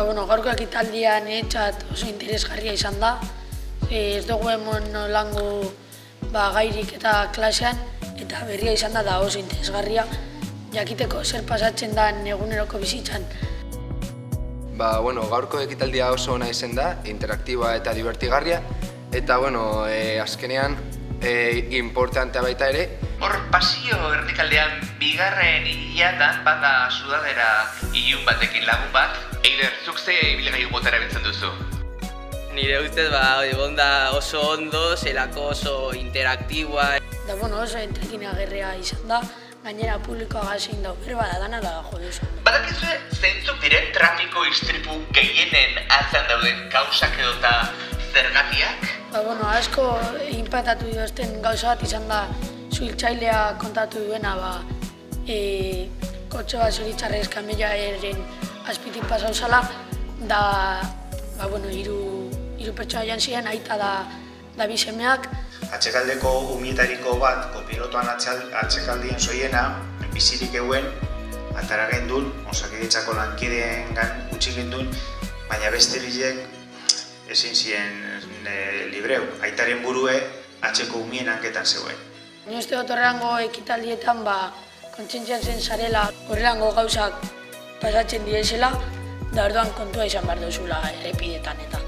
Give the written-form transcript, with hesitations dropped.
Gaurko ekitaldia niretzat oso interesgarria izan da. Ez dugu hemen lango gairik eta klasean, eta berria izan da oso interesgarria, jakiteko zer pasatzen da eguneroko bizitzan. Gaurko ekitaldia oso ona izan da, interaktiboa eta divertigarria, eta azkenean importantea baita ere. Hor pasio erdikaldean bigarren hilatan bada sudadera ilun batekin lagun bat. Eider, zuk ze ibilgailu mota erabiltzen duzu? Nire ustez egon da oso ondo, zelako oso interaktiboa. Oso entretinagarria izan da, gainera publikoa gazein da berba dana da jodezu. Badakizue zeintzuk diren trafiko istripu gehienen atzean dauden kausak edota zergatiak? Asko inpatatu duzten gauza bat izan da suhiltzailea kontatu duena kotxe bat zoritxarrez kamellaren azpitik pasau zala, da hiru pertsona jan ziren, aita da bi semeak. Atxekaldeko umietariko bat, kopilotoan atxekaldien zoiena, bizirik euen, atara gendun, Osakidetzako lankideen utzi gendun, baina beste bilek ezin ziren libreu. Aitaren burue atxeko umien hanketan zegoen. Ni uste dut horrelango ekitaldietan kontsientzian zen zarela horrelango gauzak pasatzen direzela, da orduan kontua izan behar duzula errepidetan eta.